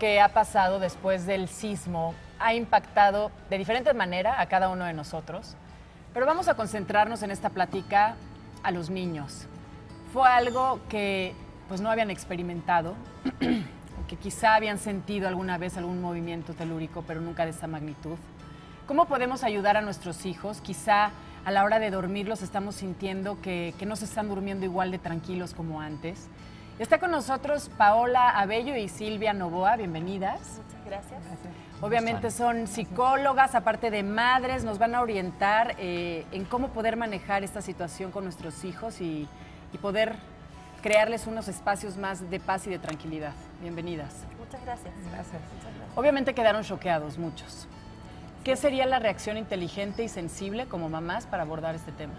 que ha pasado después del sismo ha impactado de diferente manera a cada uno de nosotros, pero vamos a concentrarnos en esta plática a los niños. Fue algo que pues no habían experimentado, que quizá habían sentido alguna vez algún movimiento telúrico, pero nunca de esa magnitud. ¿Cómo podemos ayudar a nuestros hijos? Quizá a la hora de dormirlos estamos sintiendo que no se están durmiendo igual de tranquilos como antes. Está con nosotros Paola Abello y Silvia Novoa, bienvenidas. Muchas gracias. Obviamente son psicólogas, aparte de madres, nos van a orientar en cómo poder manejar esta situación con nuestros hijos y poder crearles unos espacios más de paz y de tranquilidad. Bienvenidas. Muchas gracias. Gracias. Obviamente quedaron choqueados muchos. ¿Qué sería la reacción inteligente y sensible como mamás para abordar este tema?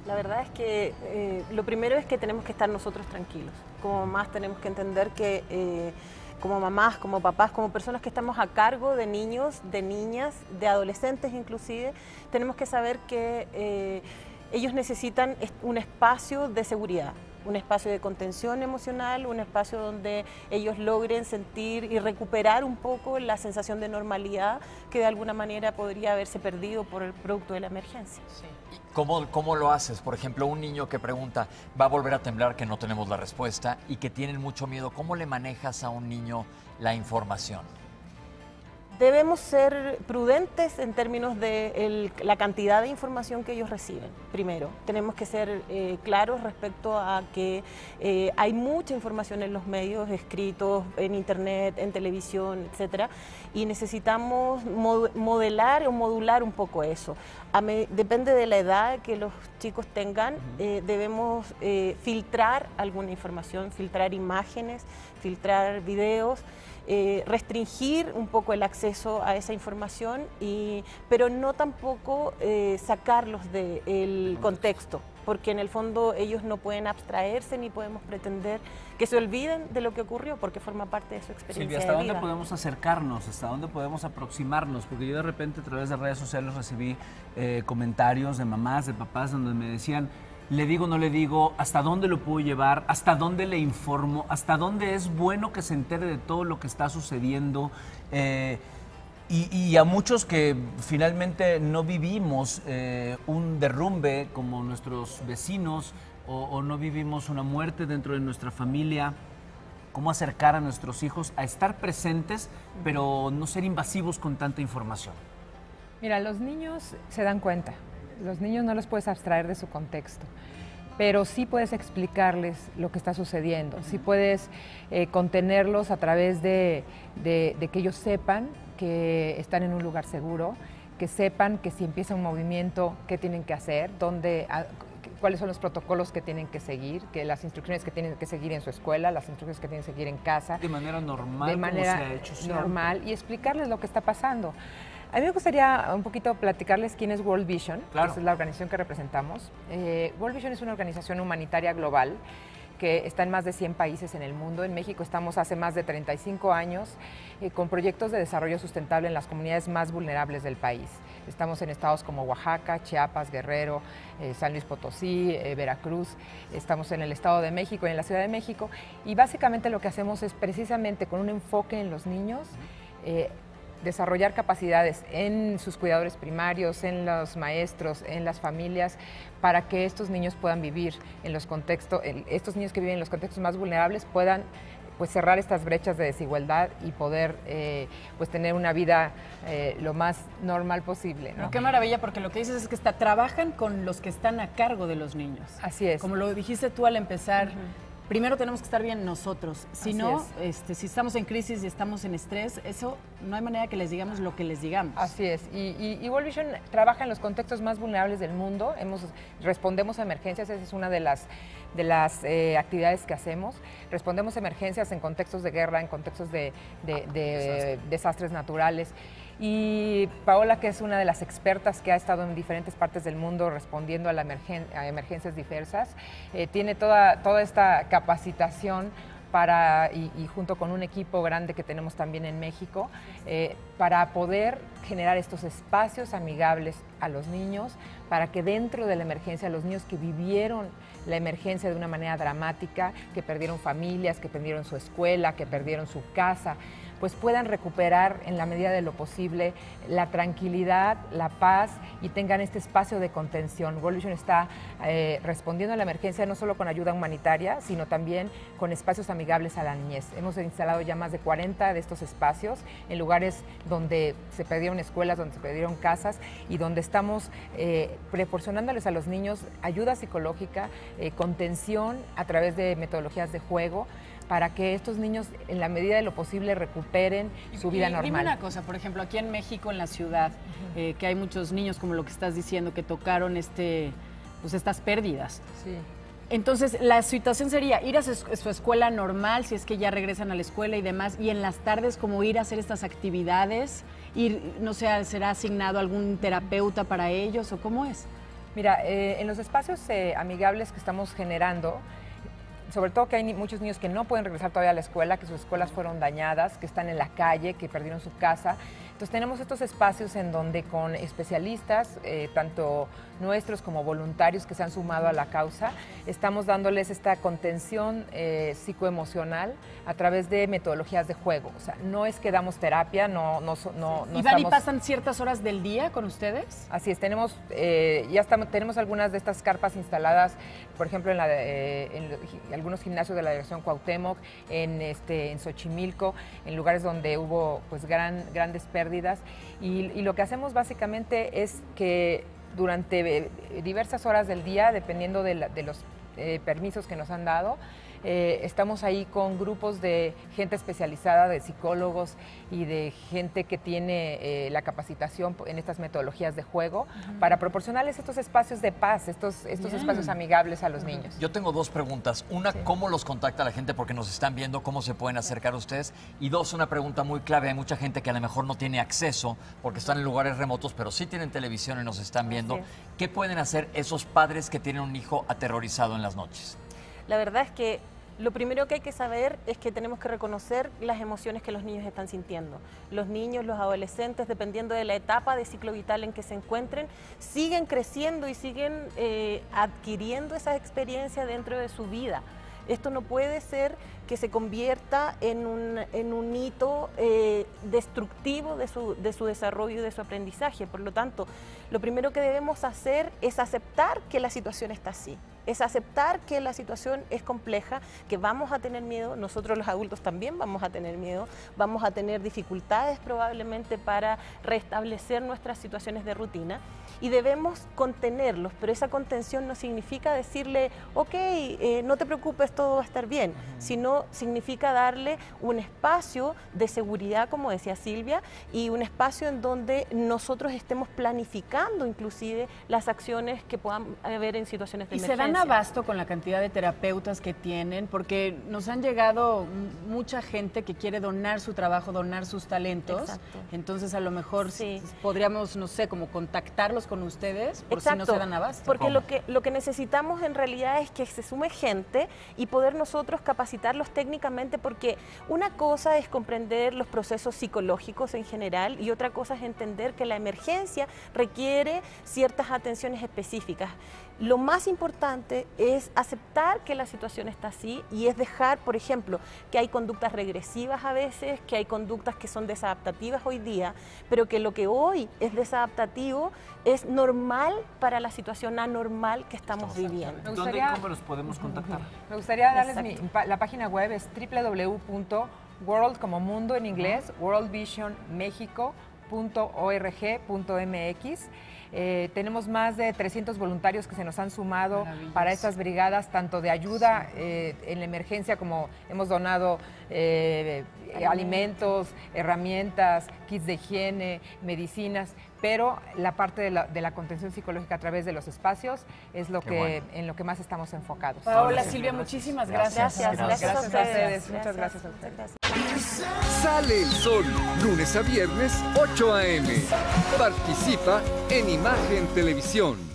La verdad es que lo primero es que tenemos que estar nosotros tranquilos. Como mamás tenemos que entender que como mamás, como papás, como personas que estamos a cargo de niños, de niñas, de adolescentes inclusive, tenemos que saber que ellos necesitan un espacio de seguridad, un espacio de contención emocional, un espacio donde ellos logren sentir y recuperar un poco la sensación de normalidad que de alguna manera podría haberse perdido por el producto de la emergencia. Sí. ¿Cómo lo haces? Por ejemplo, un niño que pregunta, ¿va a volver a temblar? Que no tenemos la respuesta y que tienen mucho miedo. ¿Cómo le manejas a un niño la información? Debemos ser prudentes en términos de la cantidad de información que ellos reciben. Primero, tenemos que ser claros respecto a que hay mucha información en los medios escritos, en internet, en televisión, etcétera, y necesitamos modelar o modular un poco eso. Depende de la edad que los chicos tengan, debemos filtrar alguna información, filtrar imágenes, filtrar videos, restringir un poco el acceso a esa información, pero no tampoco sacarlos del contexto, porque en el fondo ellos no pueden abstraerse ni podemos pretender que se olviden de lo que ocurrió, porque forma parte de su experiencia Silvia, ¿hasta dónde podemos acercarnos? ¿Hasta dónde podemos aproximarnos? Porque yo de repente a través de redes sociales recibí comentarios de mamás, de papás, donde me decían, le digo, no le digo, hasta dónde lo puedo llevar, hasta dónde le informo, hasta dónde es bueno que se entere de todo lo que está sucediendo. Y a muchos que finalmente no vivimos un derrumbe como nuestros vecinos o no vivimos una muerte dentro de nuestra familia, cómo acercar a nuestros hijos a estar presentes, pero no ser invasivos con tanta información. Mira, los niños se dan cuenta. Los niños no los puedes abstraer de su contexto, pero sí puedes explicarles lo que está sucediendo, sí puedes contenerlos a través de que ellos sepan que están en un lugar seguro, que sepan que si empieza un movimiento, qué tienen que hacer, cuáles son los protocolos que tienen que seguir, que las instrucciones que tienen que seguir en su escuela, las instrucciones que tienen que seguir en casa. De manera normal, de manera como se ha hecho siempre. Normal, y explicarles lo que está pasando. A mí me gustaría un poquito platicarles quién es World Vision, claro. Que es la organización que representamos. World Vision es una organización humanitaria global que está en más de 100 países en el mundo. En México estamos hace más de 35 años con proyectos de desarrollo sustentable en las comunidades más vulnerables del país. Estamos en estados como Oaxaca, Chiapas, Guerrero, San Luis Potosí, Veracruz. Estamos en el Estado de México y en la Ciudad de México. Y básicamente lo que hacemos es precisamente con un enfoque en los niños, desarrollar capacidades en sus cuidadores primarios, en los maestros, en las familias, para que estos niños puedan vivir en los contextos, estos niños que viven en los contextos más vulnerables puedan pues cerrar estas brechas de desigualdad y poder pues tener una vida lo más normal posible, ¿no? Pero qué maravilla, porque lo que dices es que trabajan con los que están a cargo de los niños. Así es. Como lo dijiste tú al empezar, primero tenemos que estar bien nosotros. Si no, si estamos en crisis y estamos en estrés, eso no hay manera que les digamos lo que les digamos. Así es. Y World Vision trabaja en los contextos más vulnerables del mundo. Respondemos a emergencias, esa es una de las actividades que hacemos. Respondemos a emergencias en contextos de guerra, en contextos de desastres naturales. Y Paola, que es una de las expertas que ha estado en diferentes partes del mundo respondiendo a emergencias diversas, tiene toda esta capacitación y junto con un equipo grande que tenemos también en México, para poder generar estos espacios amigables a los niños, para que dentro de la emergencia, los niños que vivieron la emergencia de una manera dramática, que perdieron familias, que perdieron su escuela, que perdieron su casa, pues puedan recuperar en la medida de lo posible la tranquilidad, la paz y tengan este espacio de contención. World Vision está respondiendo a la emergencia no solo con ayuda humanitaria, sino también con espacios amigables a la niñez. Hemos instalado ya más de 40 de estos espacios en lugares donde se perdieron escuelas, donde se perdieron casas y donde estamos proporcionándoles a los niños ayuda psicológica, contención a través de metodologías de juego, para que estos niños, en la medida de lo posible, recuperen su vida normal. Dime una cosa, por ejemplo, aquí en México, en la ciudad, que hay muchos niños, como lo que estás diciendo, que tocaron pues estas pérdidas. Sí. Entonces, la situación sería ir a su escuela normal, si es que ya regresan a la escuela y demás, y en las tardes como ir a hacer estas actividades, no sé, ¿será asignado algún terapeuta para ellos o cómo es? Mira, en los espacios amigables que estamos generando, sobre todo que hay muchos niños que no pueden regresar todavía a la escuela, que sus escuelas fueron dañadas, que están en la calle, que perdieron su casa. Entonces tenemos estos espacios en donde con especialistas, tanto nuestros como voluntarios que se han sumado a la causa, estamos dándoles esta contención psicoemocional a través de metodologías de juego. O sea, no es que damos terapia, ¿Y van y pasan ciertas horas del día con ustedes? Así es, tenemos algunas de estas carpas instaladas, por ejemplo, en algunos gimnasios de la Delegación Cuauhtémoc, en Xochimilco, en lugares donde hubo pues grandes pérdidas. Y lo que hacemos básicamente es que durante diversas horas del día, dependiendo de los permisos que nos han dado, estamos ahí con grupos de gente especializada, de psicólogos y de gente que tiene la capacitación en estas metodologías de juego para proporcionarles estos espacios de paz, estos espacios amigables a los niños. Yo tengo dos preguntas. Una, Sí. ¿cómo los contacta la gente? Porque nos están viendo, ¿cómo se pueden acercar a ustedes? Y dos, una pregunta muy clave. Hay mucha gente que a lo mejor no tiene acceso porque están en lugares remotos, pero sí tienen televisión y nos están viendo. Así es. ¿Qué pueden hacer esos padres que tienen un hijo aterrorizado en las noches? La verdad es que lo primero que hay que saber es que tenemos que reconocer las emociones que los niños están sintiendo. Los niños, los adolescentes, dependiendo de la etapa de ciclo vital en que se encuentren, siguen creciendo y siguen adquiriendo esas experiencias dentro de su vida. Esto no puede ser que se convierta en un hito destructivo de su desarrollo y de su aprendizaje. Por lo tanto, lo primero que debemos hacer es aceptar que la situación está así. Es aceptar que la situación es compleja, que vamos a tener miedo, nosotros los adultos también vamos a tener miedo, vamos a tener dificultades probablemente para restablecer nuestras situaciones de rutina y debemos contenerlos, pero esa contención no significa decirle, ok, no te preocupes, todo va a estar bien, sino significa darle un espacio de seguridad, como decía Silvia, y un espacio en donde nosotros estemos planificando inclusive las acciones que puedan haber en situaciones de emergencia. ¿Y se dan abasto con la cantidad de terapeutas que tienen? Porque nos han llegado mucha gente que quiere donar su trabajo, donar sus talentos. Exacto. Entonces, a lo mejor Sí. podríamos, no sé, como contactarlos con ustedes por Exacto, si no se dan abasto. porque ¿Cómo? lo que necesitamos en realidad es que se sume gente y poder nosotros capacitarlos técnicamente, porque una cosa es comprender los procesos psicológicos en general y otra cosa es entender que la emergencia requiere ciertas atenciones específicas. Lo más importante es aceptar que la situación está así y es dejar, por ejemplo, que hay conductas regresivas a veces, que hay conductas que son desadaptativas hoy día, pero que lo que hoy es desadaptativo es normal para la situación anormal que estamos viviendo. Me ¿Dónde y gustaría- cómo los podemos contactar? Me gustaría darles Exacto. la página web, es www.world como mundo en inglés, worldvisionmexico.org.mx. Tenemos más de 300 voluntarios que se nos han sumado para estas brigadas, tanto de ayuda en la emergencia, como hemos donado alimentos, herramientas, kits de higiene, medicinas, pero la parte de la contención psicológica a través de los espacios es lo en lo que más estamos enfocados. Paola, Silvia, muchísimas gracias. Gracias a ustedes. Muchas gracias a ustedes. Gracias. Sale el sol, lunes a viernes, 8 a.m. Participa en Imagen Televisión.